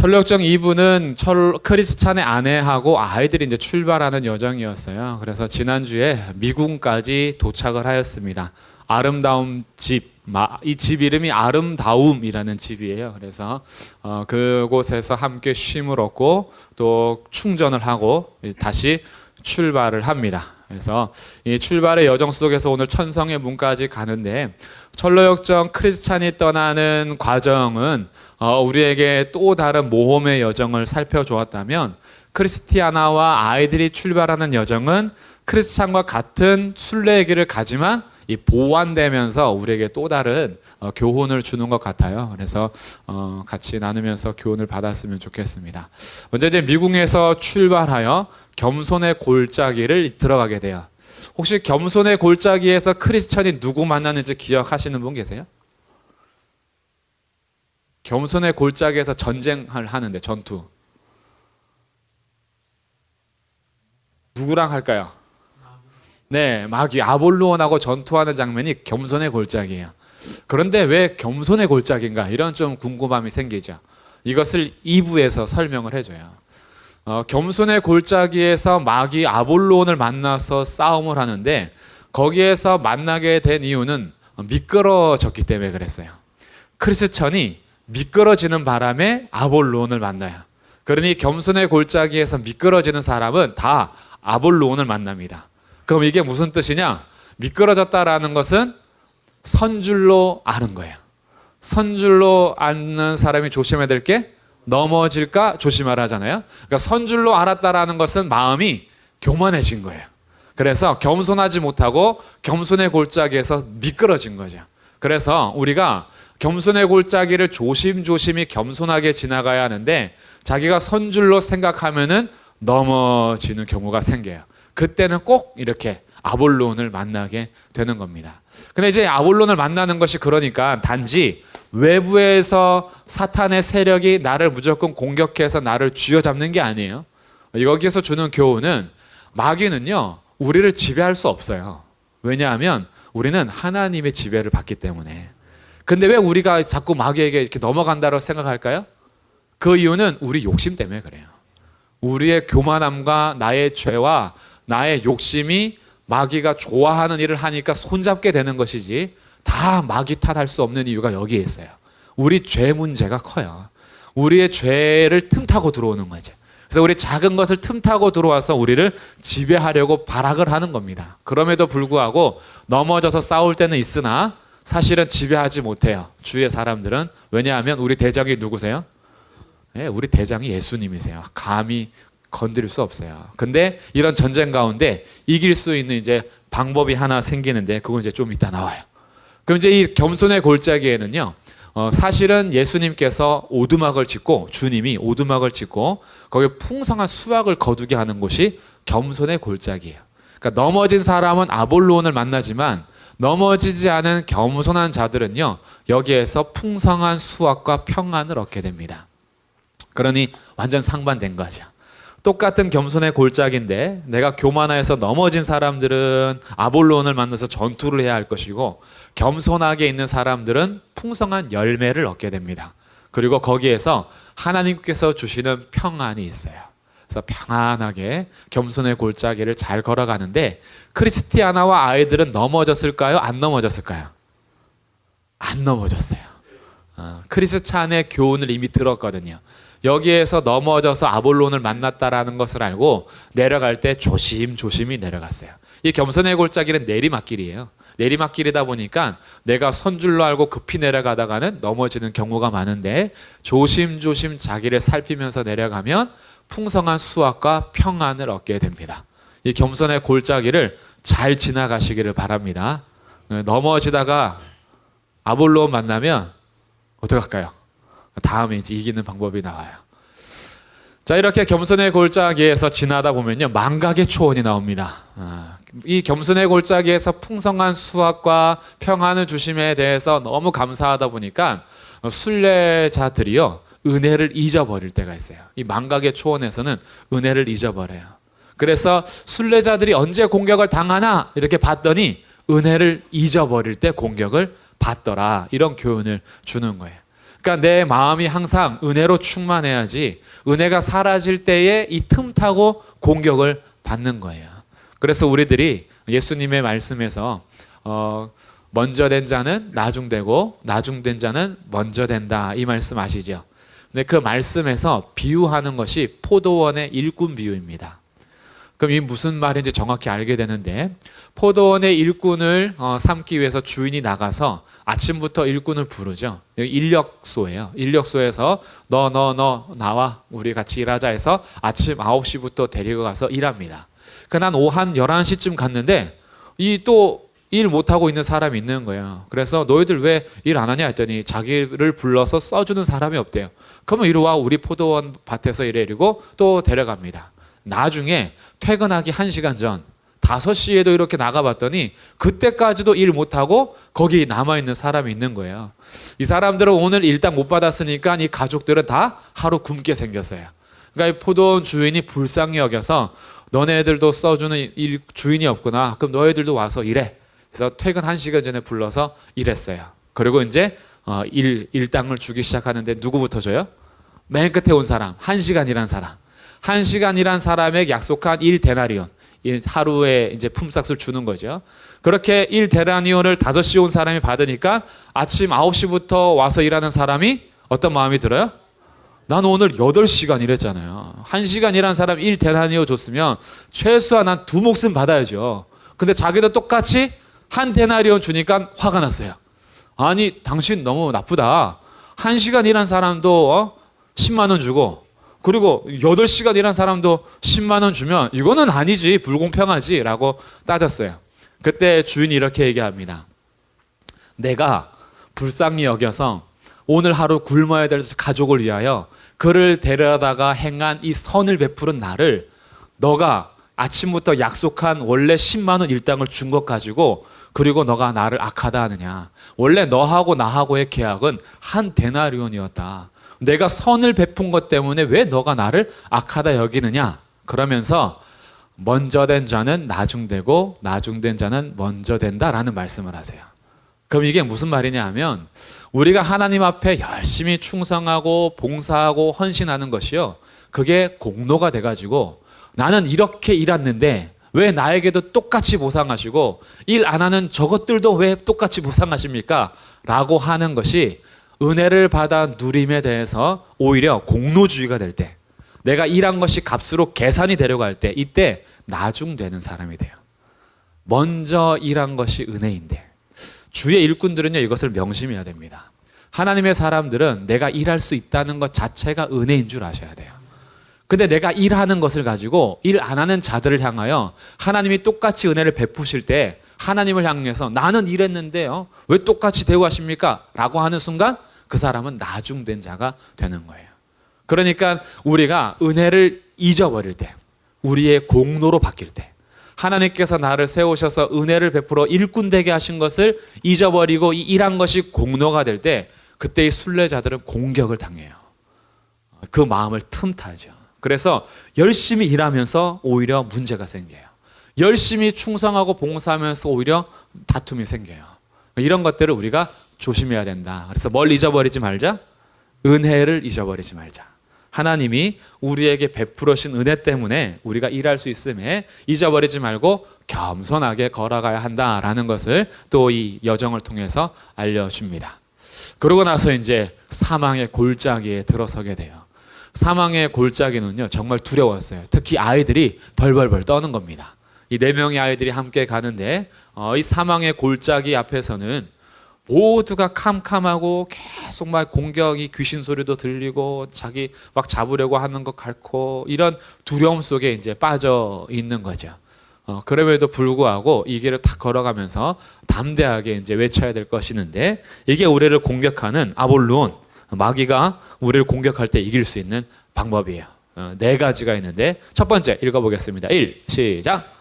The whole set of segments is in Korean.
철로역정 2부는 크리스찬의 아내하고 아이들이 이제 출발하는 여정이었어요. 그래서 지난주에 미군까지 도착을 하였습니다. 아름다운 집, 이 집 이름이 아름다움이라는 집이에요. 그래서 그곳에서 함께 쉼을 얻고 또 충전을 하고 다시 출발을 합니다. 그래서 이 출발의 여정 속에서 오늘 천성의 문까지 가는데, 철로역정 크리스찬이 떠나는 과정은 우리에게 또 다른 모험의 여정을 살펴주었다면, 크리스티아나와 아이들이 출발하는 여정은 크리스찬과 같은 순례의 길을 가지만 이 보완되면서 우리에게 또 다른 교훈을 주는 것 같아요. 그래서 같이 나누면서 교훈을 받았으면 좋겠습니다. 먼저 이제 미궁에서 출발하여 겸손의 골짜기를 들어가게 돼요. 혹시 겸손의 골짜기에서 크리스찬이 누구 만나는지 기억하시는 분 계세요? 겸손의 골짜기에서 전쟁을 하는데, 전투 누구랑 할까요? 네, 마귀 아볼로온하고 전투하는 장면이 겸손의 골짜기예요. 그런데 왜 겸손의 골짜기인가? 이런 좀 궁금함이 생기죠. 이것을 2부에서 설명을 해줘요. 겸손의 골짜기에서 마귀 아볼로온을 만나서 싸움을 하는데, 거기에서 만나게 된 이유는 미끄러졌기 때문에 그랬어요. 크리스천이 미끄러지는 바람에 아볼로온을 만나요. 그러니 겸손의 골짜기에서 미끄러지는 사람은 다 아볼로온을 만납니다. 그럼 이게 무슨 뜻이냐? 미끄러졌다라는 것은 선줄로 아는 거예요. 선줄로 아는 사람이 조심해야 될 게 넘어질까 조심하라 하잖아요. 그러니까 선줄로 알았다라는 것은 마음이 교만해진 거예요. 그래서 겸손하지 못하고 겸손의 골짜기에서 미끄러진 거죠. 그래서 우리가 겸손의 골짜기를 조심조심히 겸손하게 지나가야 하는데, 자기가 선줄로 생각하면은 넘어지는 경우가 생겨요. 그때는 꼭 이렇게 아볼론을 만나게 되는 겁니다. 근데 이제 아볼론을 만나는 것이 그러니까 단지 외부에서 사탄의 세력이 나를 무조건 공격해서 나를 쥐어잡는 게 아니에요. 여기에서 주는 교훈은, 마귀는요 우리를 지배할 수 없어요. 왜냐하면 우리는 하나님의 지배를 받기 때문에. 근데 왜 우리가 자꾸 마귀에게 이렇게 넘어간다고 생각할까요? 그 이유는 우리 욕심 때문에 그래요. 우리의 교만함과 나의 죄와 나의 욕심이 마귀가 좋아하는 일을 하니까 손잡게 되는 것이지, 다 마귀 탓할 수 없는 이유가 여기에 있어요. 우리 죄 문제가 커요. 우리의 죄를 틈타고 들어오는 거죠. 그래서 우리 작은 것을 틈타고 들어와서 우리를 지배하려고 발악을 하는 겁니다. 그럼에도 불구하고 넘어져서 싸울 때는 있으나 사실은 지배하지 못해요, 주위의 사람들은. 왜냐하면 우리 대장이 누구세요? 네, 우리 대장이 예수님이세요. 감히 건드릴 수 없어요. 근데 이런 전쟁 가운데 이길 수 있는 이제 방법이 하나 생기는데, 그건 이제 좀 이따 나와요. 그럼 이제 이 겸손의 골짜기에는요, 사실은 예수님께서 오두막을 짓고, 주님이 오두막을 짓고 거기에 풍성한 수확을 거두게 하는 곳이 겸손의 골짜기예요. 그러니까 넘어진 사람은 아볼로온을 만나지만 넘어지지 않은 겸손한 자들은요, 여기에서 풍성한 수확과 평안을 얻게 됩니다. 그러니 완전 상반된 거죠. 똑같은 겸손의 골짜기인데, 내가 교만해서 넘어진 사람들은 아볼로온을 만나서 전투를 해야 할 것이고, 겸손하게 있는 사람들은 풍성한 열매를 얻게 됩니다. 그리고 거기에서 하나님께서 주시는 평안이 있어요. 그래서 평안하게 겸손의 골짜기를 잘 걸어가는데, 크리스티아나와 아이들은 넘어졌을까요? 안 넘어졌을까요? 안 넘어졌어요. 크리스찬의 교훈을 이미 들었거든요. 여기에서 넘어져서 아볼론을 만났다라는 것을 알고 내려갈 때 조심조심히 내려갔어요. 이 겸손의 골짜기는 내리막길이에요. 내리막길이다 보니까 내가 선줄로 알고 급히 내려가다가는 넘어지는 경우가 많은데, 조심조심 자기를 살피면서 내려가면 풍성한 수확과 평안을 얻게 됩니다. 이 겸손의 골짜기를 잘 지나가시기를 바랍니다. 넘어지다가 아볼론 만나면 어떡할까요? 다음에 이제 이기는 방법이 나와요. 자, 이렇게 겸손의 골짜기에서 지나다 보면요, 망각의 초원이 나옵니다. 이 겸손의 골짜기에서 풍성한 수확과 평안을 주심에 대해서 너무 감사하다 보니까 순례자들이요, 은혜를 잊어버릴 때가 있어요. 이 망각의 초원에서는 은혜를 잊어버려요. 그래서 순례자들이 언제 공격을 당하나 이렇게 봤더니 은혜를 잊어버릴 때 공격을 받더라, 이런 교훈을 주는 거예요. 그러니까 내 마음이 항상 은혜로 충만해야지 은혜가 사라질 때에 이 틈 타고 공격을 받는 거예요. 그래서 우리들이 예수님의 말씀에서 먼저 된 자는 나중되고 나중된 자는 먼저 된다, 이 말씀 아시죠? 근데 그 말씀에서 비유하는 것이 포도원의 일꾼 비유입니다. 그럼 이게 무슨 말인지 정확히 알게 되는데, 포도원의 일꾼을 삼기 위해서 주인이 나가서 아침부터 일꾼을 부르죠. 여기 인력소예요. 인력소에서 너 나와 우리 같이 일하자 해서 아침 9시부터 데리고 가서 일합니다. 난 오후 한 11시쯤 갔는데 이 또 일 못하고 있는 사람이 있는 거예요. 그래서 너희들 왜 일 안 하냐 했더니 자기를 불러서 써주는 사람이 없대요. 그러면 이리 와, 우리 포도원 밭에서 일해, 이러고 또 데려갑니다. 나중에 퇴근하기 1시간 전 5시에도 이렇게 나가봤더니 그때까지도 일 못하고 거기 남아있는 사람이 있는 거예요. 이 사람들은 오늘 일당 못 받았으니까 이 가족들은 다 하루 굶게 생겼어요. 그러니까 이 포도원 주인이 불쌍히 여겨서 너네들도 써주는 주인이 없구나, 그럼 너희들도 와서 일해. 그래서 퇴근 1시간 전에 불러서 일했어요. 그리고 이제 일당을 주기 시작하는데 누구부터 줘요? 맨 끝에 온 사람, 1시간 일한 사람. 1시간 일한 사람에게 약속한 1데나리온, 하루에 이제 품삯을 주는 거죠. 그렇게 1데나리온을 5시 온 사람이 받으니까 아침 9시부터 와서 일하는 사람이 어떤 마음이 들어요? 난 오늘 8시간 일했잖아요. 1시간 일한 사람 1데나리온 줬으면 최소한 한 2목숨 받아야죠. 근데 자기도 똑같이 1데나리온 주니까 화가 났어요. 아니, 당신 너무 나쁘다. 1시간 일한 사람도 10만 원 주고, 그리고 8시간 일한 사람도 10만 원 주면 이거는 아니지, 불공평하지 라고 따졌어요. 그때 주인이 이렇게 얘기합니다. 내가 불쌍히 여겨서 오늘 하루 굶어야 될 가족을 위하여 그를 데려다가 행한 이 선을 베푸는 나를 너가 아침부터 약속한 원래 10만 원 일당을 준 것 가지고, 그리고 너가 나를 악하다 하느냐. 원래 너하고 나하고의 계약은 1데나리온이었다. 내가 선을 베푼 것 때문에 왜 너가 나를 악하다 여기느냐. 그러면서 먼저 된 자는 나중되고 나중된 자는 먼저 된다라는 말씀을 하세요. 그럼 이게 무슨 말이냐 하면, 우리가 하나님 앞에 열심히 충성하고 봉사하고 헌신하는 것이요, 그게 공로가 돼가지고 나는 이렇게 일했는데 왜 나에게도 똑같이 보상하시고 일 안 하는 저것들도 왜 똑같이 보상하십니까? 라고 하는 것이 은혜를 받아 누림에 대해서 오히려 공로주의가 될 때, 내가 일한 것이 값으로 계산이 되려고 할 때, 이때 나중되는 사람이 돼요. 먼저 일한 것이 은혜인데, 주의 일꾼들은요, 이것을 명심해야 됩니다. 하나님의 사람들은 내가 일할 수 있다는 것 자체가 은혜인 줄 아셔야 돼요. 근데 내가 일하는 것을 가지고 일 안 하는 자들을 향하여 하나님이 똑같이 은혜를 베푸실 때 하나님을 향해서 나는 일했는데요, 왜 똑같이 대우하십니까? 라고 하는 순간 그 사람은 나중된 자가 되는 거예요. 그러니까 우리가 은혜를 잊어버릴 때, 우리의 공로로 바뀔 때, 하나님께서 나를 세우셔서 은혜를 베풀어 일꾼 되게 하신 것을 잊어버리고 이 일한 것이 공로가 될 때, 그때 이 순례자들은 공격을 당해요. 그 마음을 틈타죠. 그래서 열심히 일하면서 오히려 문제가 생겨요. 열심히 충성하고 봉사하면서 오히려 다툼이 생겨요. 이런 것들을 우리가 조심해야 된다. 그래서 뭘 잊어버리지 말자? 은혜를 잊어버리지 말자. 하나님이 우리에게 베풀으신 은혜 때문에 우리가 일할 수 있음에 잊어버리지 말고 겸손하게 걸어가야 한다라는 것을 또 이 여정을 통해서 알려줍니다. 그러고 나서 이제 사망의 골짜기에 들어서게 돼요. 사망의 골짜기는요, 정말 두려웠어요. 특히 아이들이 벌벌벌 떠는 겁니다. 이 4명의 아이들이 함께 가는데 이 사망의 골짜기 앞에서는 모두가 캄캄하고 계속 막 공격이, 귀신 소리도 들리고 자기 막 잡으려고 하는 것 같고, 이런 두려움 속에 이제 빠져 있는 거죠. 그럼에도 불구하고 이 길을 탁 걸어가면서 담대하게 이제 외쳐야 될 것이는데, 이게 우리를 공격하는 아볼루온, 마귀가 우리를 공격할 때 이길 수 있는 방법이에요. 4가지가 있는데, 첫 번째 읽어보겠습니다. 1, 시작.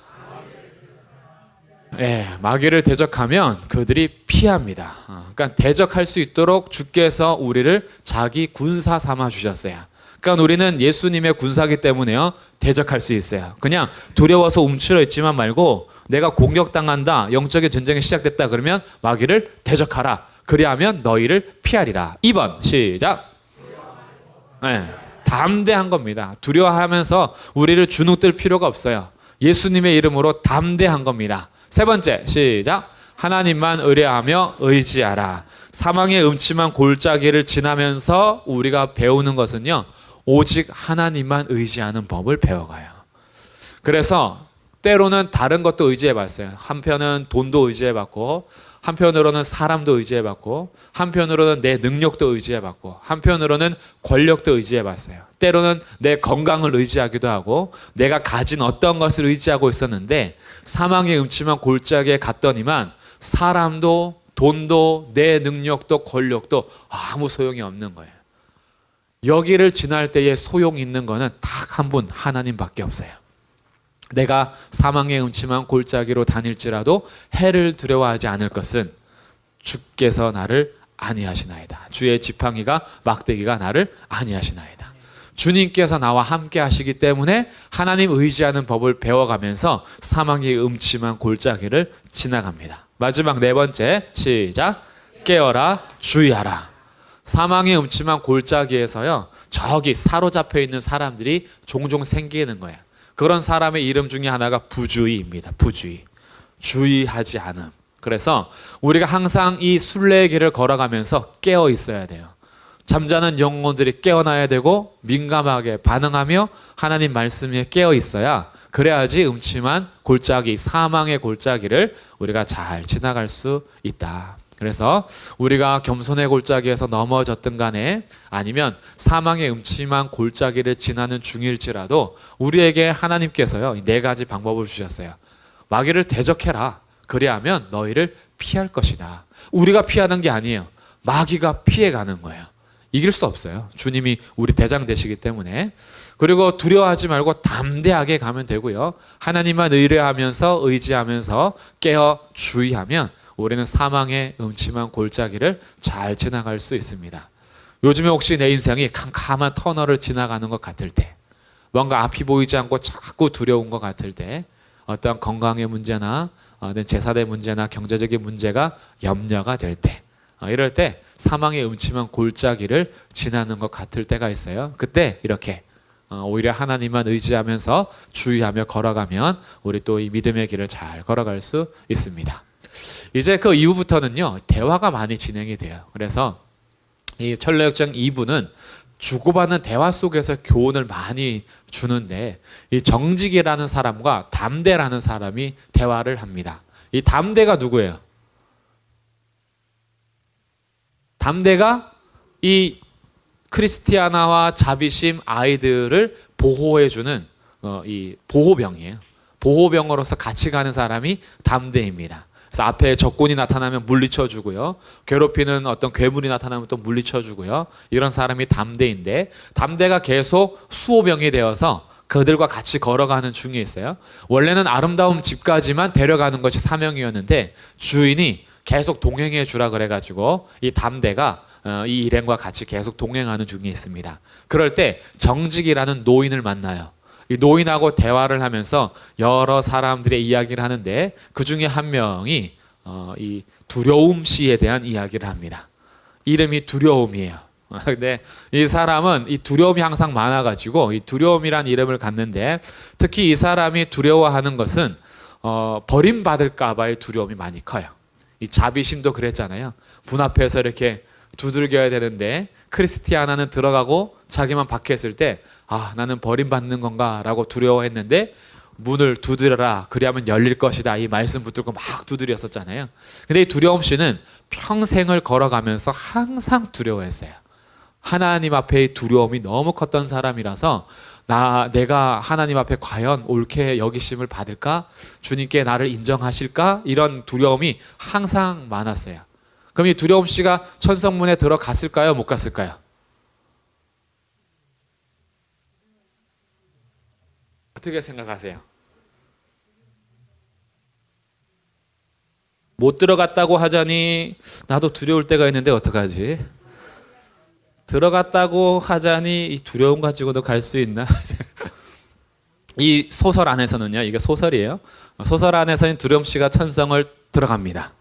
마귀를 대적하면 그들이 피합니다. 그러니까 대적할 수 있도록 주께서 우리를 자기 군사 삼아 주셨어요. 그러니까 우리는 예수님의 군사기 때문에요, 대적할 수 있어요. 그냥 두려워서 움츠러 있지만 말고, 내가 공격당한다, 영적인 전쟁이 시작됐다 그러면 마귀를 대적하라. 그리하면 너희를 피하리라. 2번 시작. 네, 담대한 겁니다. 두려워하면서 우리를 주눅들 필요가 없어요. 예수님의 이름으로 담대한 겁니다. 세 번째 시작. 하나님만 의뢰하며 의지하라. 사망의 음침한 골짜기를 지나면서 우리가 배우는 것은요, 오직 하나님만 의지하는 법을 배워가요. 그래서 때로는 다른 것도 의지해봤어요. 한편은 돈도 의지해봤고, 한편으로는 사람도 의지해봤고, 한편으로는 내 능력도 의지해봤고, 한편으로는 권력도 의지해봤어요. 때로는 내 건강을 의지하기도 하고, 내가 가진 어떤 것을 의지하고 있었는데, 사망의 음침한 골짜기에 갔더니만 사람도 돈도 내 능력도 권력도 아무 소용이 없는 거예요. 여기를 지날 때에 소용 있는 거는 딱 한 분, 하나님밖에 없어요. 내가 사망의 음침한 골짜기로 다닐지라도 해를 두려워하지 않을 것은 주께서 나를 안위하시나이다. 주의 지팡이가 막대기가 나를 안위하시나이다. 주님께서 나와 함께 하시기 때문에 하나님 의지하는 법을 배워가면서 사망의 음침한 골짜기를 지나갑니다. 마지막 네 번째 시작. 깨어라 주의하라. 사망의 음침한 골짜기에서요, 저기 사로잡혀 있는 사람들이 종종 생기는 거예요. 그런 사람의 이름 중에 하나가 부주의입니다. 부주의. 주의하지 않음. 그래서 우리가 항상 이 순례의 길을 걸어가면서 깨어 있어야 돼요. 잠자는 영혼들이 깨어나야 되고 민감하게 반응하며 하나님 말씀에 깨어 있어야, 그래야지 음침한 골짜기, 사망의 골짜기를 우리가 잘 지나갈 수 있다. 그래서 우리가 겸손의 골짜기에서 넘어졌든 간에 아니면 사망의 음침한 골짜기를 지나는 중일지라도 우리에게 하나님께서요, 네 가지 방법을 주셨어요. 마귀를 대적해라. 그리하면 너희를 피할 것이다. 우리가 피하는 게 아니에요. 마귀가 피해가는 거예요. 이길 수 없어요. 주님이 우리 대장 되시기 때문에. 그리고 두려워하지 말고 담대하게 가면 되고요. 하나님만 의뢰하면서 의지하면서 깨어 주의하면 우리는 사망의 음침한 골짜기를 잘 지나갈 수 있습니다. 요즘에 혹시 내 인생이 캄캄한 터널을 지나가는 것 같을 때, 뭔가 앞이 보이지 않고 자꾸 두려운 것 같을 때, 어떤 건강의 문제나 재산의 문제나 경제적인 문제가 염려가 될 때, 이럴 때 사망의 음침한 골짜기를 지나는 것 같을 때가 있어요. 그때 이렇게 오히려 하나님만 의지하면서 주의하며 걸어가면 우리 또 이 믿음의 길을 잘 걸어갈 수 있습니다. 이제 그 이후부터는요, 대화가 많이 진행이 돼요. 그래서 이 철로역정 2부는 주고받는 대화 속에서 교훈을 많이 주는데, 이 정직이라는 사람과 담대라는 사람이 대화를 합니다. 이 담대가 누구예요? 담대가 이 크리스티아나와 자비심 아이들을 보호해주는 이 보호병이에요. 보호병으로서 같이 가는 사람이 담대입니다. 그래서 앞에 적군이 나타나면 물리쳐주고요. 괴롭히는 어떤 괴물이 나타나면 또 물리쳐주고요. 이런 사람이 담대인데, 담대가 계속 수호병이 되어서 그들과 같이 걸어가는 중에 있어요. 원래는 아름다운 집까지만 데려가는 것이 사명이었는데 주인이 계속 동행해 주라 그래가지고 이 담대가 이 일행과 같이 계속 동행하는 중에 있습니다. 그럴 때 정직이라는 노인을 만나요. 이 노인하고 대화를 하면서 여러 사람들의 이야기를 하는데, 그 중에 한 명이 이 두려움 씨에 대한 이야기를 합니다. 이름이 두려움이에요. 근데 이 사람은 이 두려움이 항상 많아가지고 이 두려움이란 이름을 갖는데, 특히 이 사람이 두려워하는 것은 버림받을까봐의 두려움이 많이 커요. 이 자비심도 그랬잖아요. 문 앞에서 이렇게 두들겨야 되는데 크리스티아나는 들어가고 자기만 밖에 있을 때, 나는 버림받는 건가 라고 두려워했는데, 문을 두드려라 그리하면 열릴 것이다, 이 말씀 붙들고 막 두드렸었잖아요. 근데 이 두려움 씨는 평생을 걸어가면서 항상 두려워했어요. 하나님 앞에 두려움이 너무 컸던 사람이라서, 내가 하나님 앞에 과연 옳게 여기심을 받을까? 주님께 나를 인정하실까? 이런 두려움이 항상 많았어요. 그럼 이 두려움 씨가 천성문에 들어갔을까요? 못 갔을까요? 어떻게 생각하세요? 못 들어갔다고 하자니 나도 두려울 때가 있는데 어떡하지? 들어갔다고 하자니 이 두려움 가지고도 갈 수 있나? 이 소설 안에서는요, 이게 소설이에요. 소설 안에서는 두려움 씨가 천성을 들어갑니다.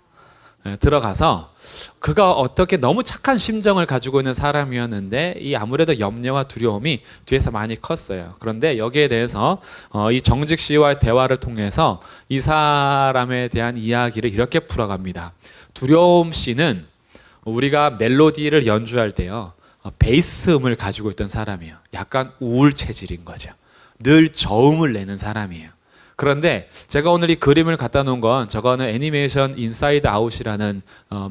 들어가서 그가 어떻게 너무 착한 심정을 가지고 있는 사람이었는데 이 아무래도 염려와 두려움이 뒤에서 많이 컸어요. 그런데 여기에 대해서 이 정직 씨와의 대화를 통해서 이 사람에 대한 이야기를 이렇게 풀어갑니다. 두려움 씨는 우리가 멜로디를 연주할 때요, 베이스 음을 가지고 있던 사람이에요. 약간 우울 체질인 거죠. 늘 저음을 내는 사람이에요. 그런데 제가 오늘 이 그림을 갖다 놓은 건 저거는 애니메이션 인사이드 아웃이라는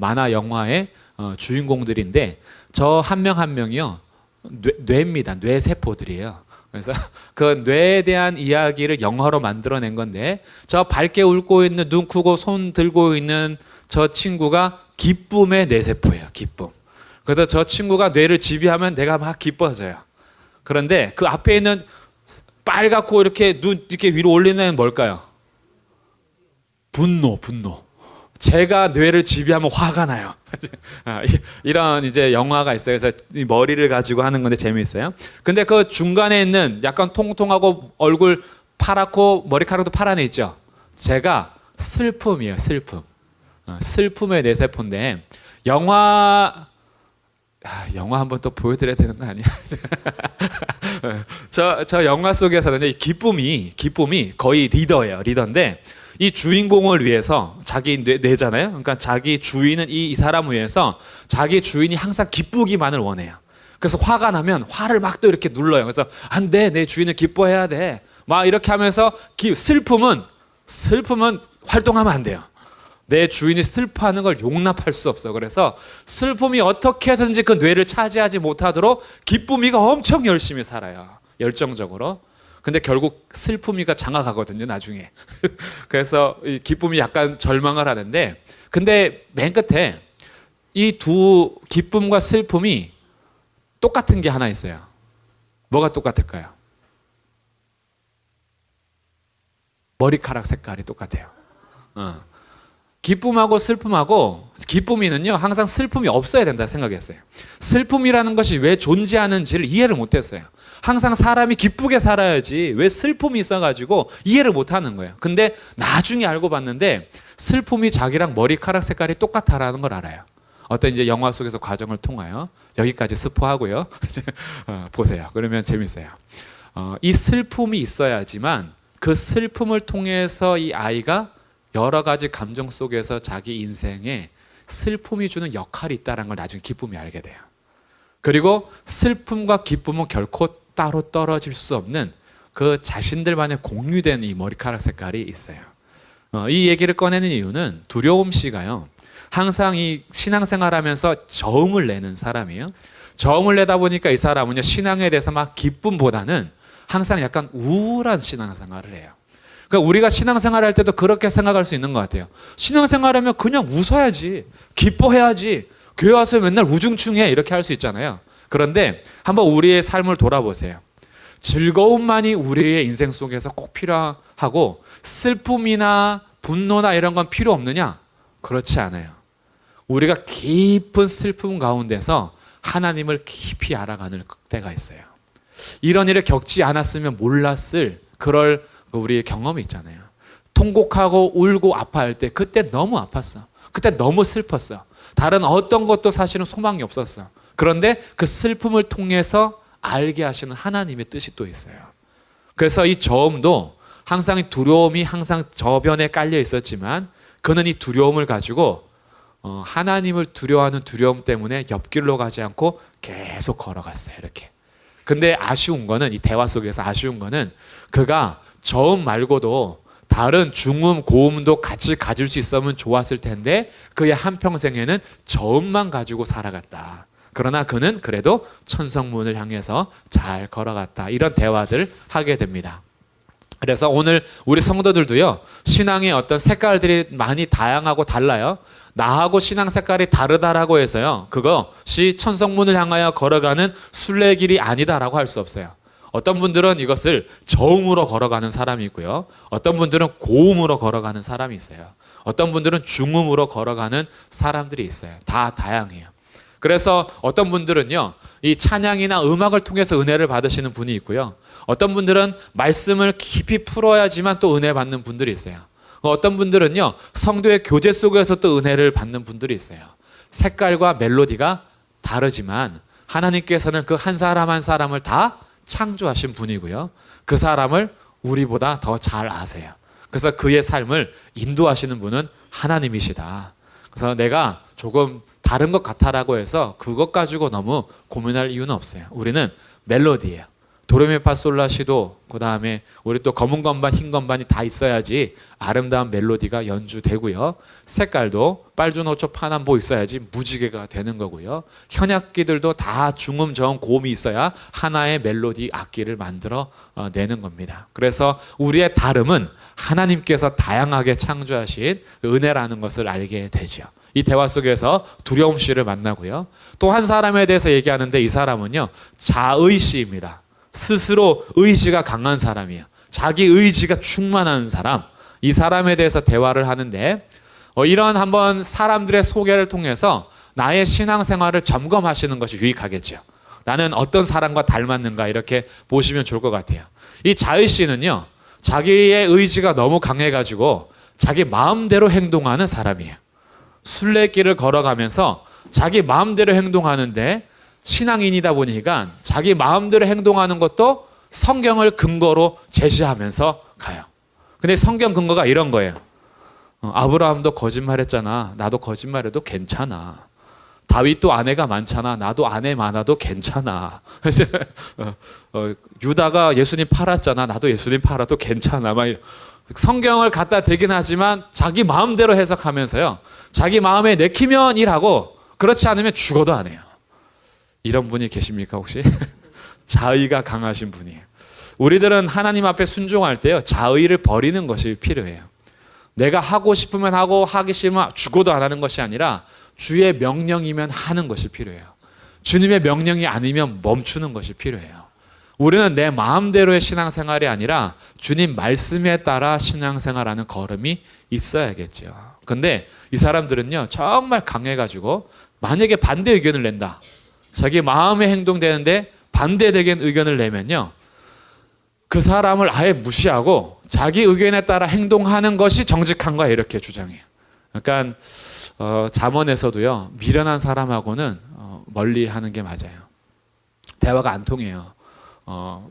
만화 영화의 주인공들인데 저 한 명 한 명이요, 뇌입니다. 뇌 세포들이에요. 그래서 그 뇌에 대한 이야기를 영화로 만들어낸 건데 저 밝게 웃고 있는 눈 크고 손 들고 있는 저 친구가 기쁨의 뇌세포예요. 기쁨. 그래서 저 친구가 뇌를 지휘하면 내가 막 기뻐져요. 그런데 그 앞에 있는 빨갛고 이렇게 눈 이렇게 위로 올리는 애는 뭘까요? 분노. 제가 뇌를 지휘하면 화가 나요. 이런 이제 영화가 있어요. 그래서 이 머리를 가지고 하는 건데 재미있어요. 근데 그 중간에 있는 약간 통통하고 얼굴 파랗고 머리카락도 파란 애 있죠. 제가 슬픔이에요. 슬픔의 뇌세포인데 영화 한번 또 보여드려야 되는 거 아니야? 저 영화 속에서는 이 기쁨이 거의 리더인데 이 주인공을 위해서 자기 뇌잖아요. 그러니까 자기 주인은 이 사람을 위해서 자기 주인이 항상 기쁘기만을 원해요. 그래서 화가 나면 화를 막 또 이렇게 눌러요. 그래서 안 돼, 내 주인을 기뻐해야 돼. 막 이렇게 하면서 슬픔은 활동하면 안 돼요. 내 주인이 슬퍼하는 걸 용납할 수 없어. 그래서 슬픔이 어떻게 해서든지 그 뇌를 차지하지 못하도록 기쁨이가 엄청 열심히 살아요. 열정적으로. 근데 결국 슬픔이가 장악하거든요, 나중에. 그래서 이 기쁨이 약간 절망을 하는데, 근데 맨 끝에 이 두 기쁨과 슬픔이 똑같은 게 하나 있어요. 뭐가 똑같을까요? 머리카락 색깔이 똑같아요. 기쁨하고 슬픔하고, 기쁨이는요 항상 슬픔이 없어야 된다 생각했어요. 슬픔이라는 것이 왜 존재하는지를 이해를 못했어요. 항상 사람이 기쁘게 살아야지 왜 슬픔이 있어가지고 이해를 못하는 거예요. 근데 나중에 알고 봤는데 슬픔이 자기랑 머리카락 색깔이 똑같다라는 걸 알아요. 어떤 이제 영화 속에서 과정을 통하여, 여기까지 스포하고요. 보세요. 그러면 재밌어요. 이 슬픔이 있어야지만 그 슬픔을 통해서 이 아이가 여러 가지 감정 속에서 자기 인생에 슬픔이 주는 역할이 있다는 걸 나중에 기쁨이 알게 돼요. 그리고 슬픔과 기쁨은 결코 따로 떨어질 수 없는 그 자신들만의 공유된 이 머리카락 색깔이 있어요. 이 얘기를 꺼내는 이유는 두려움 씨가요, 항상 이 신앙생활하면서 저음을 내는 사람이에요. 저음을 내다 보니까 이 사람은요, 신앙에 대해서 막 기쁨보다는 항상 약간 우울한 신앙생활을 해요. 그러니까 우리가 신앙생활 할 때도 그렇게 생각할 수 있는 것 같아요. 신앙생활하면 그냥 웃어야지, 기뻐해야지, 교회 와서 맨날 우중충해, 이렇게 할 수 있잖아요. 그런데 한번 우리의 삶을 돌아보세요. 즐거움만이 우리의 인생 속에서 꼭 필요하고 슬픔이나 분노나 이런 건 필요 없느냐? 그렇지 않아요. 우리가 깊은 슬픔 가운데서 하나님을 깊이 알아가는 때가 있어요. 이런 일을 겪지 않았으면 몰랐을 그럴 우리의 경험이 있잖아요. 통곡하고 울고 아파할 때 그때 너무 아팠어. 그때 너무 슬펐어. 다른 어떤 것도 사실은 소망이 없었어. 그런데 그 슬픔을 통해서 알게 하시는 하나님의 뜻이 또 있어요. 그래서 이 저음도 항상 두려움이 항상 저변에 깔려 있었지만 그는 이 두려움을 가지고 하나님을 두려워하는 두려움 때문에 옆길로 가지 않고 계속 걸어갔어요. 이렇게. 근데 아쉬운 거는, 이 대화 속에서 아쉬운 거는 그가 저음 말고도 다른 중음, 고음도 같이 가질 수 있으면 좋았을 텐데 그의 한평생에는 저음만 가지고 살아갔다. 그러나 그는 그래도 천성문을 향해서 잘 걸어갔다. 이런 대화들 하게 됩니다. 그래서 오늘 우리 성도들도요, 신앙의 어떤 색깔들이 많이 다양하고 달라요. 나하고 신앙 색깔이 다르다라고 해서요, 그것이 천성문을 향하여 걸어가는 순례길이 아니다라고 할 수 없어요. 어떤 분들은 이것을 저음으로 걸어가는 사람이 있고요. 어떤 분들은 고음으로 걸어가는 사람이 있어요. 어떤 분들은 중음으로 걸어가는 사람들이 있어요. 다 다양해요. 그래서 어떤 분들은요, 이 찬양이나 음악을 통해서 은혜를 받으시는 분이 있고요. 어떤 분들은 말씀을 깊이 풀어야지만 또 은혜 받는 분들이 있어요. 어떤 분들은요, 성도의 교제 속에서 또 은혜를 받는 분들이 있어요. 색깔과 멜로디가 다르지만 하나님께서는 그 한 사람 한 사람을 다 창조하신 분이고요. 그 사람을 우리보다 더 잘 아세요. 그래서 그의 삶을 인도하시는 분은 하나님이시다. 그래서 내가 조금 다른 것 같아라고 해서 그것 가지고 너무 고민할 이유는 없어요. 우리는 멜로디예요. 도레미파솔라시도, 그 다음에 우리 또 검은 건반 흰 건반이 다 있어야지 아름다운 멜로디가 연주되고요. 색깔도 빨주노초 파남보 있어야지 무지개가 되는 거고요. 현악기들도 다 중음 저음 고음이 있어야 하나의 멜로디 악기를 만들어 내는 겁니다. 그래서 우리의 다름은 하나님께서 다양하게 창조하신 은혜라는 것을 알게 되죠. 이 대화 속에서 두려움 씨를 만나고요. 또 한 사람에 대해서 얘기하는데 이 사람은요, 자의씨입니다. 스스로 의지가 강한 사람이에요. 자기 의지가 충만한 사람. 이 사람에 대해서 대화를 하는데 이런 한번 사람들의 소개를 통해서 나의 신앙생활을 점검하시는 것이 유익하겠죠. 나는 어떤 사람과 닮았는가 이렇게 보시면 좋을 것 같아요. 이 자의씨는요, 자기의 의지가 너무 강해가지고 자기 마음대로 행동하는 사람이에요. 순례길을 걸어가면서 자기 마음대로 행동하는데 신앙인이다 보니까 자기 마음대로 행동하는 것도 성경을 근거로 제시하면서 가요. 근데 성경 근거가 이런 거예요. 아브라함도 거짓말했잖아. 나도 거짓말해도 괜찮아. 다윗도 아내가 많잖아. 나도 아내 많아도 괜찮아. 유다가 예수님 팔았잖아. 나도 예수님 팔아도 괜찮아. 막 성경을 갖다 대긴 하지만 자기 마음대로 해석하면서요, 자기 마음에 내키면 일하고 그렇지 않으면 죽어도 안 해요. 이런 분이 계십니까 혹시? 자의가 강하신 분이에요. 우리들은 하나님 앞에 순종할 때요, 자의를 버리는 것이 필요해요. 내가 하고 싶으면 하고 하기 싫으면 죽어도 안 하는 것이 아니라 주의 명령이면 하는 것이 필요해요. 주님의 명령이 아니면 멈추는 것이 필요해요. 우리는 내 마음대로의 신앙생활이 아니라 주님 말씀에 따라 신앙생활하는 걸음이 있어야겠죠. 근데 이 사람들은요, 정말 강해가지고 만약에 반대 의견을 낸다. 자기 마음에 행동되는데 반대되는 의견을 내면요, 그 사람을 아예 무시하고 자기 의견에 따라 행동하는 것이 정직한 거야, 이렇게 주장해요. 그러니까 잠언에서도요, 미련한 사람하고는 멀리 하는 게 맞아요. 대화가 안 통해요.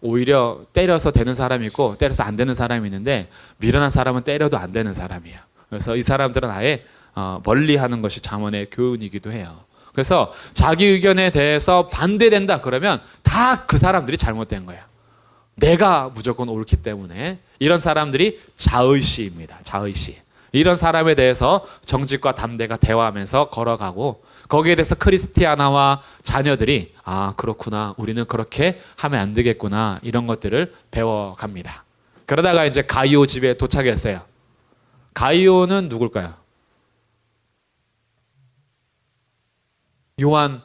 오히려 때려서 되는 사람이 있고 때려서 안 되는 사람이 있는데 미련한 사람은 때려도 안 되는 사람이에요. 그래서 이 사람들은 아예 멀리 하는 것이 잠언의 교훈이기도 해요. 그래서 자기 의견에 대해서 반대된다 그러면 다 그 사람들이 잘못된 거예요. 내가 무조건 옳기 때문에. 이런 사람들이 자의시입니다. 자의시. 이런 사람에 대해서 정직과 담대가 대화하면서 걸어가고, 거기에 대해서 크리스티아나와 자녀들이 아, 그렇구나, 우리는 그렇게 하면 안 되겠구나, 이런 것들을 배워갑니다. 그러다가 이제 가이오 집에 도착했어요. 가이오는 누굴까요? 요한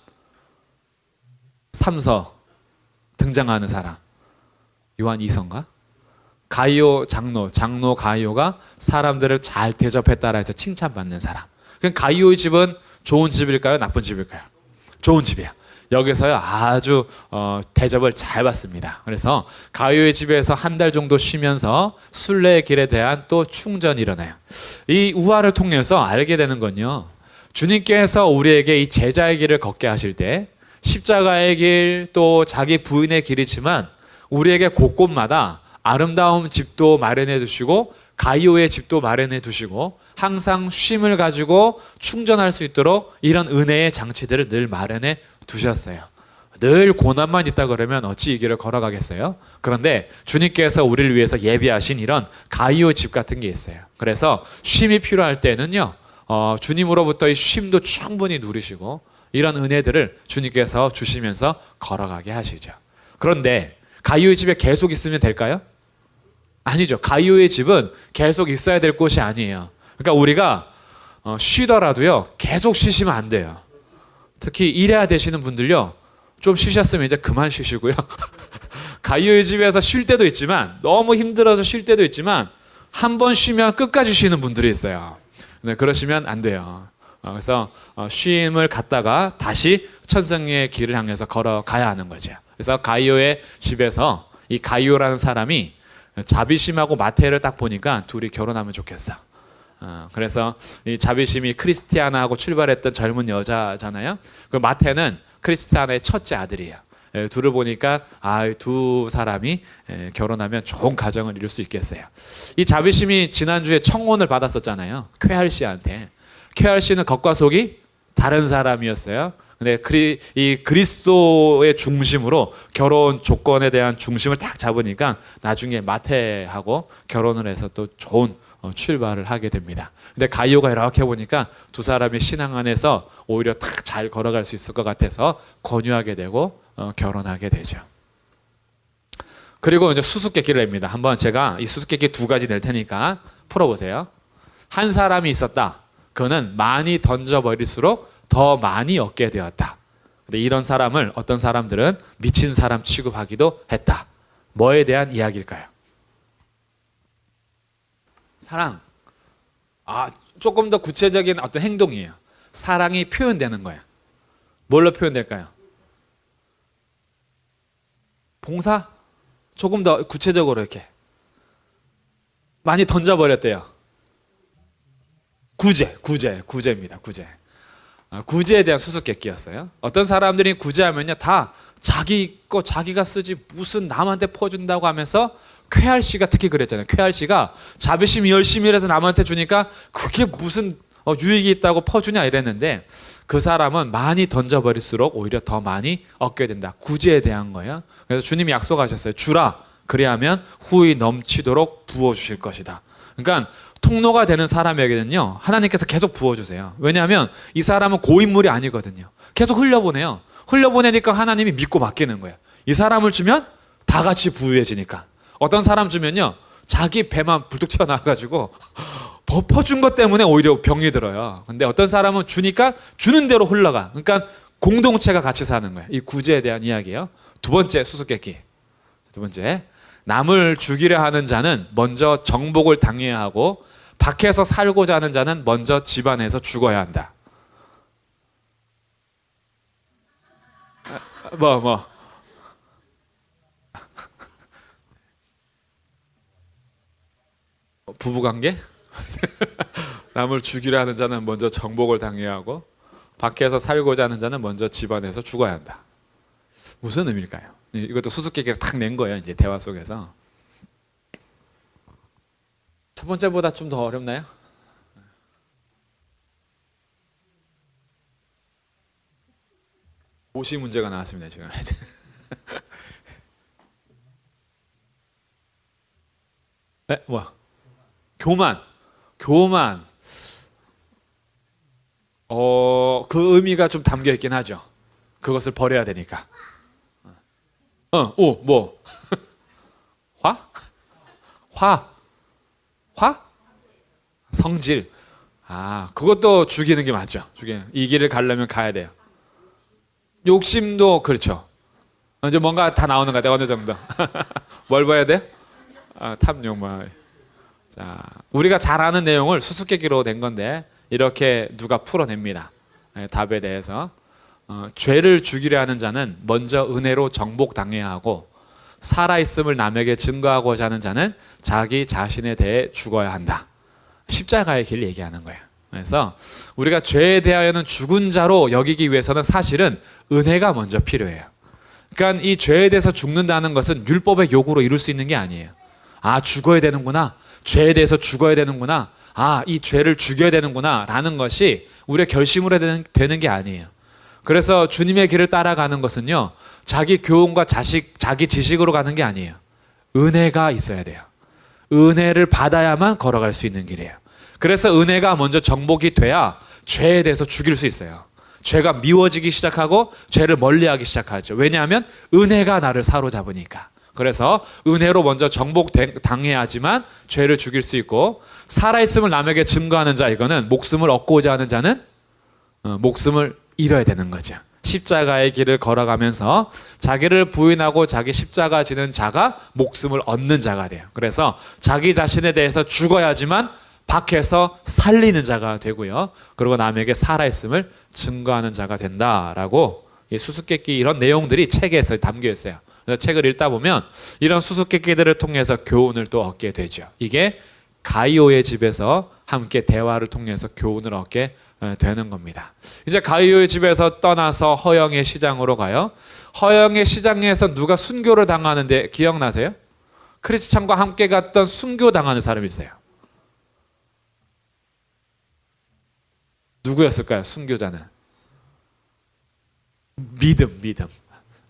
3서 등장하는 사람. 요한 2서인가? 가이오 장로 가이오가 사람들을 잘 대접했다라 해서 칭찬받는 사람. 그럼 가이오의 집은 좋은 집일까요? 나쁜 집일까요? 좋은 집이에요. 여기서요, 아주 대접을 잘 받습니다. 그래서 가이오의 집에서 한 달 정도 쉬면서 순례의 길에 대한 또 충전이 일어나요. 이 우화를 통해서 알게 되는 건요, 주님께서 우리에게 이 제자의 길을 걷게 하실 때 십자가의 길, 또 자기 부인의 길이지만 우리에게 곳곳마다 아름다운 집도 마련해 두시고 가이오의 집도 마련해 두시고 항상 쉼을 가지고 충전할 수 있도록 이런 은혜의 장치들을 늘 마련해 두셨어요. 늘 고난만 있다 그러면 어찌 이 길을 걸어가겠어요? 그런데 주님께서 우리를 위해서 예비하신 이런 가이오 집 같은 게 있어요. 그래서 쉼이 필요할 때는요, 주님으로부터의 쉼도 충분히 누리시고 이런 은혜들을 주님께서 주시면서 걸어가게 하시죠. 그런데 가이오의 집에 계속 있으면 될까요? 아니죠. 가이오의 집은 계속 있어야 될 곳이 아니에요. 그러니까 우리가 쉬더라도요, 계속 쉬시면 안 돼요. 특히 일해야 되시는 분들요, 좀 쉬셨으면 이제 그만 쉬시고요. 가이오의 집에서 쉴 때도 있지만, 너무 힘들어서 쉴 때도 있지만, 한 번 쉬면 끝까지 쉬는 분들이 있어요. 네, 그러시면 안 돼요. 그래서 쉼을 갖다가 다시 천성의 길을 향해서 걸어가야 하는 거죠. 그래서 가이오의 집에서 이 가이오라는 사람이 자비심하고 마태를 딱 보니까 둘이 결혼하면 좋겠어. 그래서 이 자비심이 크리스티아나하고 출발했던 젊은 여자잖아요. 그 마태는 크리스티아나의 첫째 아들이에요. 둘을 보니까 두 사람이 결혼하면 좋은 가정을 이룰 수 있겠어요. 이 자비심이 지난주에 청혼을 받았었잖아요. 쾌할 씨한테. 쾌할 씨는 겉과 속이 다른 사람이었어요. 근데 이 그리스도의 중심으로 결혼 조건에 대한 중심을 딱 잡으니까 나중에 마태하고 결혼을 해서 또 좋은 출발을 하게 됩니다. 근데 가이오가 이렇게 보니까 두 사람이 신앙 안에서 오히려 딱 잘 걸어갈 수 있을 것 같아서 권유하게 되고 결혼하게 되죠. 그리고 이제 수수께끼를 냅니다. 한번 제가 이 수수께끼 두 가지 낼 테니까 풀어보세요. 한 사람이 있었다. 그는 많이 던져버릴수록 더 많이 얻게 되었다. 근데 이런 사람을 어떤 사람들은 미친 사람 취급하기도 했다. 뭐에 대한 이야기일까요? 사랑. 조금 더 구체적인 어떤 행동이에요. 사랑이 표현되는 거예요. 뭘로 표현될까요? 봉사? 조금 더 구체적으로 이렇게 많이 던져버렸대요. 구제입니다. 구제에 대한 수수께끼였어요. 어떤 사람들이 구제하면요 다 자기 거 자기가 쓰지 무슨 남한테 퍼준다고 하면서 쾌할 씨가 특히 그랬잖아요. 쾌할 씨가 자비심 열심히 일해서 남한테 주니까 그게 무슨 유익이 있다고 퍼주냐 이랬는데 그 사람은 많이 던져버릴수록 오히려 더 많이 얻게 된다. 구제에 대한 거예요. 그래서 주님이 약속하셨어요. 주라 그리하면 후히 넘치도록 부어주실 것이다. 그러니까 통로가 되는 사람에게는요 하나님께서 계속 부어주세요. 왜냐하면 이 사람은 고인물이 아니거든요. 계속 흘려보내요. 흘려보내니까 하나님이 믿고 맡기는 거예요. 이 사람을 주면 다 같이 부유해지니까. 어떤 사람 주면요 자기 배만 불뚝 튀어나와가지고 퍼준 것 때문에 오히려 병이 들어요. 근데 어떤 사람은 주니까 주는 대로 흘러가. 그러니까 공동체가 같이 사는 거예요. 이 구제에 대한 이야기예요. 두 번째 수수께끼. 두 번째, 남을 죽이려 하는 자는 먼저 정복을 당해야 하고 밖에서 살고자 하는 자는 먼저 집안에서 죽어야 한다. 부부관계? 남을 죽이려 하는 자는 먼저 정복을 당해야 하고 밖에서 살고자 하는 자는 먼저 집안에서 죽어야 한다. 무슨 의미일까요? 이것도 수수께끼를 탁 낸 거예요. 이제 대화 속에서. 첫 번째보다 좀 더 어렵나요? 고시 문제가 나왔습니다. 지금. 네, 뭐야? 교만. 그 의미가 좀 담겨 있긴 하죠. 그것을 버려야 되니까. 뭐? 화? 성질. 그것도 죽이는 게 맞죠. 이 길을 가려면 가야 돼요. 욕심도 그렇죠. 이제 뭔가 다 나오는 것 같아요. 어느 정도. 뭘 봐야 돼? 탐욕. 자, 우리가 잘 아는 내용을 수수께끼로 낸 건데 이렇게 누가 풀어냅니다. 답에 대해서. 죄를 죽이려 하는 자는 먼저 은혜로 정복당해야 하고 살아있음을 남에게 증거하고자 하는 자는 자기 자신에 대해 죽어야 한다. 십자가의 길 얘기하는 거예요. 그래서 우리가 죄에 대하여는 죽은 자로 여기기 위해서는 사실은 은혜가 먼저 필요해요. 그러니까 이 죄에 대해서 죽는다는 것은 율법의 요구로 이룰 수 있는 게 아니에요. 죽어야 되는구나. 죄에 대해서 죽어야 되는구나. 이 죄를 죽여야 되는구나 라는 것이 우리의 결심으로 되는 게 아니에요. 그래서 주님의 길을 따라가는 것은요 자기 교훈과 자기 지식으로 가는 게 아니에요. 은혜가 있어야 돼요. 은혜를 받아야만 걸어갈 수 있는 길이에요. 그래서 은혜가 먼저 정복이 돼야 죄에 대해서 죽일 수 있어요. 죄가 미워지기 시작하고 죄를 멀리하기 시작하죠. 왜냐하면 은혜가 나를 사로잡으니까. 그래서 은혜로 먼저 정복당해야지만 죄를 죽일 수 있고 살아있음을 남에게 증거하는 자, 이거는 목숨을 얻고자 하는 자는 목숨을 잃어야 되는 거죠. 십자가의 길을 걸어가면서 자기를 부인하고 자기 십자가 지는 자가 목숨을 얻는 자가 돼요. 그래서 자기 자신에 대해서 죽어야지만 밖에서 살리는 자가 되고요. 그리고 남에게 살아있음을 증거하는 자가 된다라고 이 수수께끼 이런 내용들이 책에서 담겨 있어요. 그래서 책을 읽다 보면 이런 수수께끼들을 통해서 교훈을 또 얻게 되죠. 이게 가이오의 집에서 함께 대화를 통해서 교훈을 얻게 되는 겁니다. 이제 가이오의 집에서 떠나서 허영의 시장으로 가요. 허영의 시장에서 누가 순교를 당하는데 기억나세요? 크리스찬과 함께 갔던 순교 당하는 사람이 있어요. 누구였을까요? 순교자는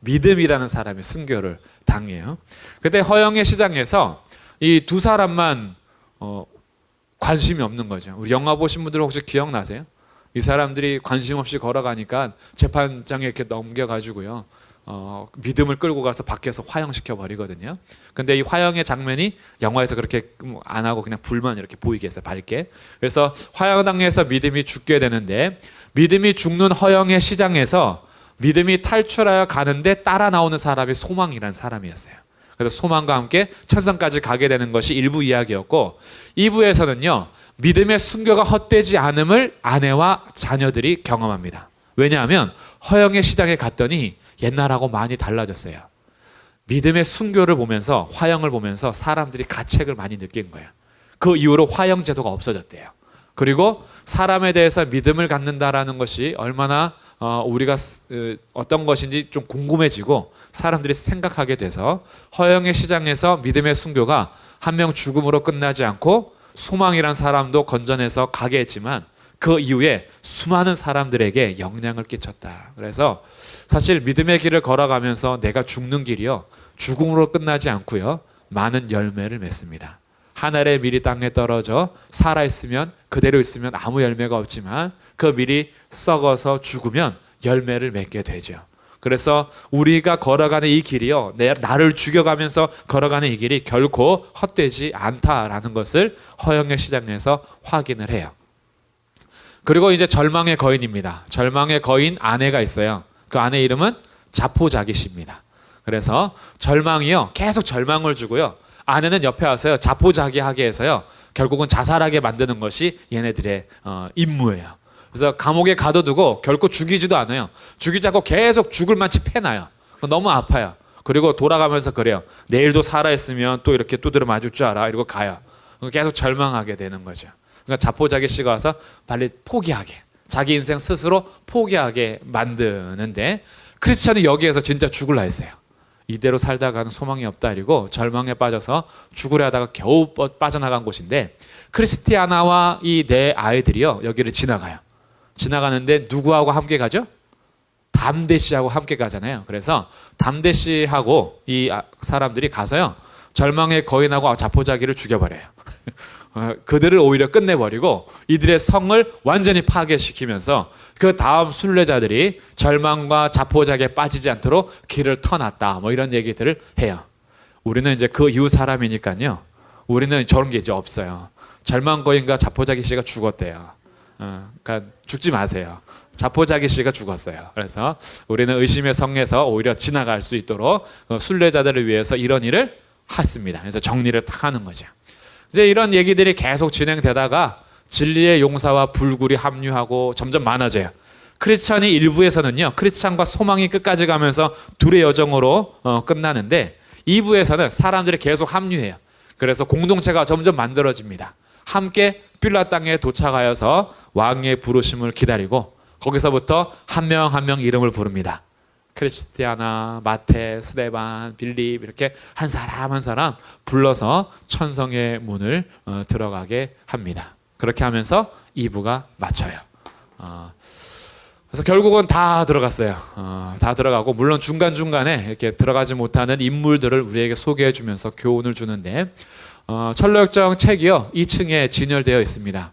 믿음이라는 사람이 순교를 당해요. 그때 허영의 시장에서 이 두 사람만 관심이 없는 거죠. 우리 영화 보신 분들 혹시 기억나세요? 이 사람들이 관심 없이 걸어가니까 재판장에 이렇게 넘겨가지고요, 믿음을 끌고 가서 밖에서 화형시켜 버리거든요. 근데 이 화형의 장면이 영화에서 그렇게 안 하고 그냥 불만 이렇게 보이게 했어요, 밝게. 그래서 화형당해서 믿음이 죽게 되는데, 믿음이 죽는 허영의 시장에서 믿음이 탈출하여 가는데 따라 나오는 사람이 소망이라는 사람이었어요. 그래서 소망과 함께 천상까지 가게 되는 것이 1부 이야기였고, 2부에서는요 믿음의 순교가 헛되지 않음을 아내와 자녀들이 경험합니다. 왜냐하면 허영의 시장에 갔더니 옛날하고 많이 달라졌어요. 믿음의 순교를 보면서, 화형을 보면서 사람들이 가책을 많이 느낀 거예요. 그 이후로 화형 제도가 없어졌대요. 그리고 사람에 대해서 믿음을 갖는다라는 것이 얼마나 우리가 어떤 것인지 좀 궁금해지고 사람들이 생각하게 돼서 허영의 시장에서 믿음의 순교가 한 명 죽음으로 끝나지 않고 소망이란 사람도 건져내서 가게 했지만 그 이후에 수많은 사람들에게 영향을 끼쳤다. 그래서 사실 믿음의 길을 걸어가면서 내가 죽는 길이요, 죽음으로 끝나지 않고요, 많은 열매를 맺습니다. 한 알의 밀이 땅에 떨어져 살아있으면, 그대로 있으면 아무 열매가 없지만 그 밀이 썩어서 죽으면 열매를 맺게 되죠. 그래서 우리가 걸어가는 이 길이요, 나를 죽여가면서 걸어가는 이 길이 결코 헛되지 않다라는 것을 허영의 시장에서 확인을 해요. 그리고 이제 절망의 거인입니다. 절망의 거인 아내가 있어요. 그 아내 이름은 자포자기씨입니다. 그래서 절망이요, 계속 절망을 주고요, 아내는 옆에 와서요 자포자기하게 해서요 결국은 자살하게 만드는 것이 얘네들의 임무예요. 그래서 감옥에 가둬두고 결코 죽이지도 않아요. 죽이지 않고 계속 죽을 만치 패놔요. 너무 아파요. 그리고 돌아가면서 그래요. 내일도 살아있으면 또 이렇게 두드려 맞을 줄 알아. 이러고 가요. 계속 절망하게 되는 거죠. 그러니까 자포자기 씨가 와서 빨리 포기하게, 자기 인생 스스로 포기하게 만드는데, 크리스찬이 여기에서 진짜 죽을라 했어요. 이대로 살다가는 소망이 없다 이러고 절망에 빠져서 죽으려 하다가 겨우 빠져나간 곳인데, 크리스티아나와 이 네 아이들이요 여기를 지나가는데 누구하고 함께 가죠? 담대 씨하고 함께 가잖아요. 그래서 담대 씨하고 이 사람들이 가서요 절망의 거인하고 자포자기를 죽여버려요. 그들을 오히려 끝내버리고 이들의 성을 완전히 파괴시키면서 그 다음 순례자들이 절망과 자포자기에 빠지지 않도록 길을 터놨다, 뭐 이런 얘기들을 해요. 우리는 이제 그 이후 사람이니까요, 우리는 저런 게 이제 없어요. 절망 거인과 자포자기 씨가 죽었대요. 그러니까 죽지 마세요. 자포자기 씨가 죽었어요. 그래서 우리는 의심의 성에서 오히려 지나갈 수 있도록 순례자들을 위해서 이런 일을 했습니다. 그래서 정리를 딱 하는 거죠. 이제 이런 얘기들이 계속 진행되다가 진리의 용사와 불굴이 합류하고 점점 많아져요. 크리스찬이 일부에서는요 크리스찬과 소망이 끝까지 가면서 둘의 여정으로 끝나는데, 2부에서는 사람들이 계속 합류해요. 그래서 공동체가 점점 만들어집니다. 함께 빌라 땅에 도착하여서 왕의 부르심을 기다리고 거기서부터 한 명 한 명 이름을 부릅니다. 크리스티아나, 마테, 스데반, 빌립, 이렇게 한 사람 한 사람 불러서 천성의 문을 들어가게 합니다. 그렇게 하면서 2부가 마쳐요. 그래서 결국은 다 들어갔어요. 다 들어가고, 물론 중간중간에 이렇게 들어가지 못하는 인물들을 우리에게 소개해 주면서 교훈을 주는데, 철로역정 책이요 2층에 진열되어 있습니다.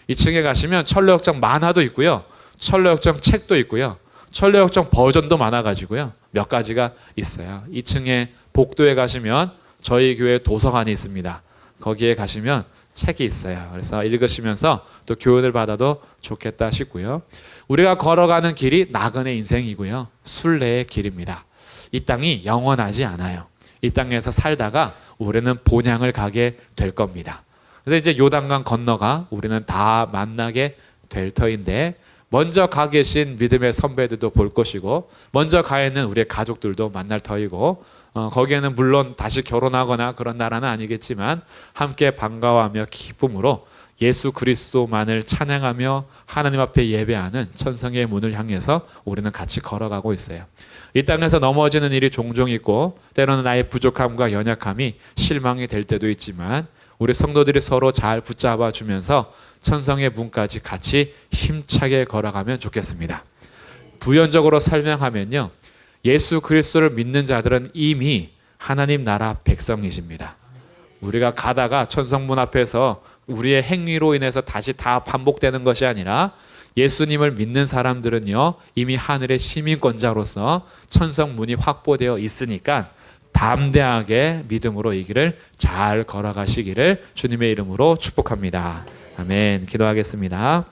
2층에 가시면 철로역정 만화도 있고요, 철로역정 책도 있고요, 철로역정 버전도 많아가지고요 몇 가지가 있어요. 2층에 복도에 가시면 저희 교회 도서관이 있습니다. 거기에 가시면 책이 있어요. 그래서 읽으시면서 또 교훈을 받아도 좋겠다 싶고요. 우리가 걸어가는 길이 나그네 인생이고요, 순례의 길입니다. 이 땅이 영원하지 않아요. 이 땅에서 살다가 우리는 본향을 가게 될 겁니다. 그래서 이제 요단강 건너가 우리는 다 만나게 될 터인데, 먼저 가 계신 믿음의 선배들도 볼 것이고, 먼저 가 있는 우리의 가족들도 만날 터이고, 거기에는 물론 다시 결혼하거나 그런 나라는 아니겠지만 함께 반가워하며 기쁨으로 예수 그리스도만을 찬양하며 하나님 앞에 예배하는 천성의 문을 향해서 우리는 같이 걸어가고 있어요. 이 땅에서 넘어지는 일이 종종 있고 때로는 나의 부족함과 연약함이 실망이 될 때도 있지만 우리 성도들이 서로 잘 붙잡아 주면서 천성의 문까지 같이 힘차게 걸어가면 좋겠습니다. 부연적으로 설명하면요, 예수 그리스도를 믿는 자들은 이미 하나님 나라 백성이십니다. 우리가 가다가 천성문 앞에서 우리의 행위로 인해서 다시 다 반복되는 것이 아니라 예수님을 믿는 사람들은요, 이미 하늘의 시민권자로서 천성문이 확보되어 있으니까 담대하게 믿음으로 이 길을 잘 걸어가시기를 주님의 이름으로 축복합니다. 아멘. 기도하겠습니다.